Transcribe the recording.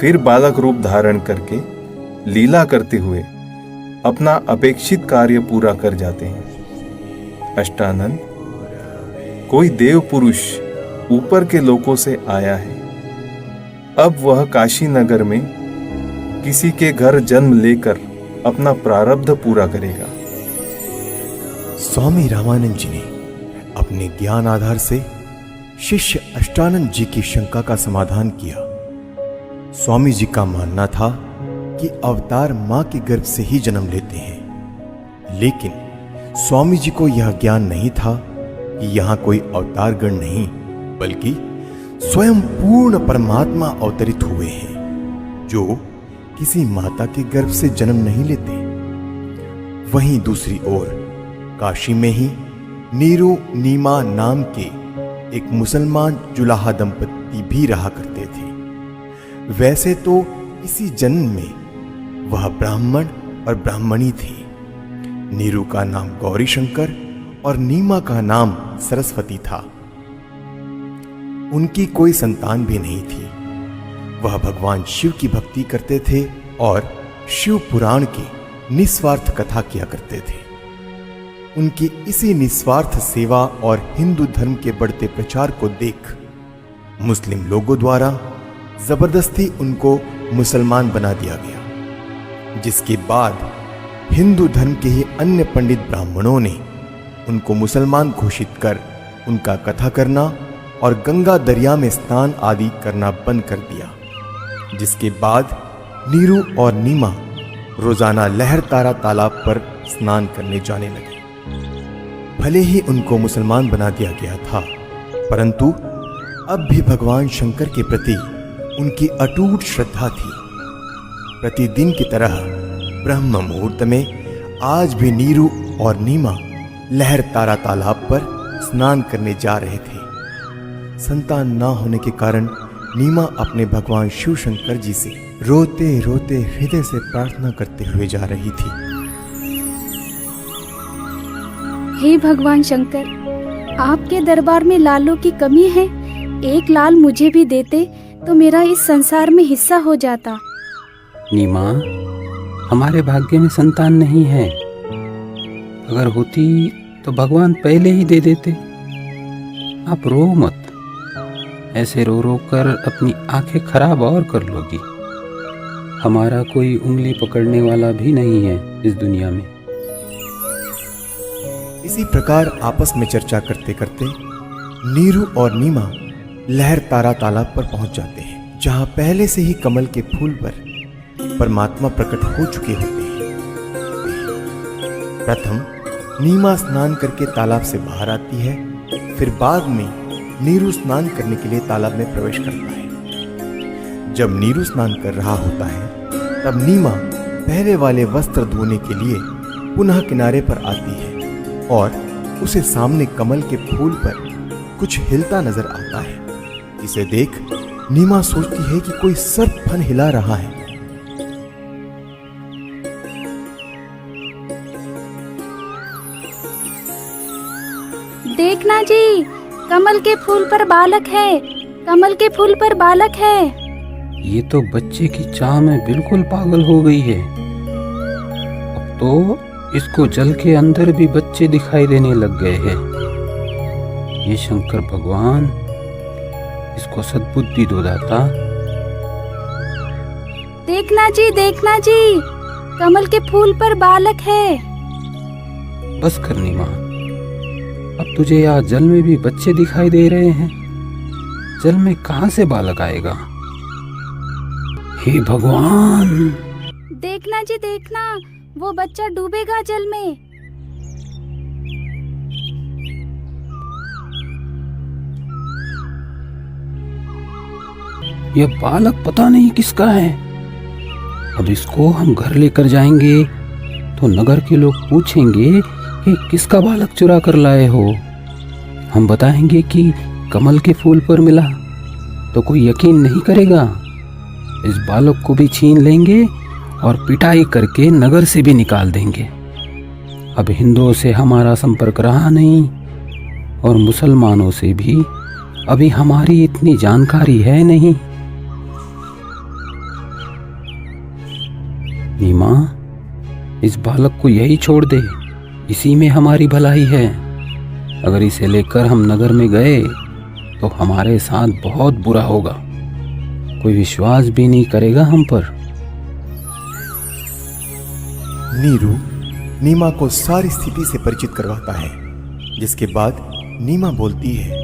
फिर बालक रूप धारण करके लीला करते हुए अपना अपेक्षित कार्य पूरा कर जाते हैं। अष्टानंद, कोई देव पुरुष ऊपर के लोकों से आया है। अब वह काशी नगर में किसी के घर जन्म लेकर अपना प्रारब्ध पूरा करेगा। स्वामी रामानंद जी ने अपने ज्ञान आधार से शिष्य अष्टानंद जी की शंका का समाधान किया। स्वामी जी का मानना था कि अवतार मां के गर्भ से ही जन्म लेते हैं, लेकिन स्वामी जी को यह ज्ञान नहीं था कि यहां कोई अवतार गण नहीं, बल्कि स्वयं पूर्ण परमात्मा अवतरित हुए हैं, जो किसी माता के गर्भ से जन्म नहीं लेते। वहीं दूसरी ओर काशी में ही नीरू नीमा नाम के एक मुसलमान जुलाहा दंपति भी रहा करते थे। वैसे तो इसी जन्म में वह ब्राह्मण और ब्राह्मणी थी। नीरू का नाम गौरी शंकर और नीमा का नाम सरस्वती था। उनकी कोई संतान भी नहीं थी। वह भगवान शिव की भक्ति करते थे और शिव पुराण की निस्वार्थ कथा किया करते थे। उनकी इसी निस्वार्थ सेवा और हिंदू धर्म के बढ़ते प्रचार को देख मुस्लिम लोगों द्वारा जबरदस्ती उनको मुसलमान बना दिया गया, जिसके बाद हिंदू धर्म के ही अन्य पंडित ब्राह्मणों ने उनको मुसलमान घोषित कर उनका कथा करना और गंगा दरिया में स्नान आदि करना बंद कर दिया। जिसके बाद नीरू और नीमा रोजाना लहर तारा तालाब पर स्नान करने जाने लगे। भले ही उनको मुसलमान बना दिया गया था, परंतु अब भी भगवान शंकर के प्रति उनकी अटूट श्रद्धा थी। प्रतिदिन की तरह ब्रह्म मुहूर्त में आज भी नीरू और नीमा लहर तारा तालाब पर स्नान करने जा रहे थे। संतान ना होने के कारण नीमा अपने भगवान शिव शंकर जी से रोते रोते हृदय से प्रार्थना करते हुए जा रही थी। हे भगवान शंकर, आपके दरबार में लालों की कमी है। एक लाल मुझे भी देते तो मेरा इस संसार में हिस्सा हो जाता। नीमा, हमारे भाग्य में संतान नहीं है। अगर होती तो भगवान पहले ही दे देते। आप रो मत। ऐसे रो रो कर अपनी आंखें खराब और कर लोगी। हमारा कोई उंगली पकड़ने वाला भी नहीं है इस दुनिया में। इसी प्रकार आपस में चर्चा करते करते नीरू और नीमा लहर तारा तालाब पर पहुंच जाते हैं, जहां पहले से ही कमल के फूल पर परमात्मा प्रकट हो चुके होते हैं। प्रथम नीमा स्नान करके तालाब से बाहर आती है, फिर बाद में नीरू स्नान करने के लिए तालाब में प्रवेश करता है। जब नीरू स्नान कर रहा होता है, तब नीमा पहले वाले वस्त्र धोने के लिए पुनः किनारे पर आती है और उसे सामने कमल के फूल पर कुछ हिलता नजर आता है, जिसे देख नीमा सोचती है कि कोई सर्प फन हिला रहा है। देखना जी, कमल के फूल पर बालक है। कमल के फूल पर बालक है। ये तो बच्चे की चाह में बिल्कुल पागल हो गई है। अब तो इसको जल के अंदर भी बच्चे दिखाई देने लग गए हैं। ये शंकर भगवान, इसको सद्बुद्धि दो दाता। देखना जी, देखना जी, कमल के फूल पर बालक है। बस कर नीमा, अब तुझे यहाँ जल में भी बच्चे दिखाई दे रहे हैं। जल में कहां से बालक आएगा? हे भगवान! देखना जी, देखना, वो बच्चा डूबेगा जल में। यह बालक पता नहीं किसका है। अब इसको हम घर लेकर जाएंगे तो नगर के लोग पूछेंगे कि किसका बालक चुरा कर लाए हो। हम बताएंगे कि कमल के फूल पर मिला तो कोई यकीन नहीं करेगा। इस बालक को भी छीन लेंगे और पिटाई करके नगर से भी निकाल देंगे। अब हिंदुओं से हमारा संपर्क रहा नहीं और मुसलमानों से भी अभी हमारी इतनी जानकारी है नहीं। नीमा, इस बालक को यही छोड़ दे, इसी में हमारी भलाई है। अगर इसे लेकर हम नगर में गए तो हमारे साथ बहुत बुरा होगा, कोई विश्वास भी नहीं करेगा हम पर। नीरू नीमा को सारी स्थिति से परिचित करवाता है, जिसके बाद नीमा बोलती है,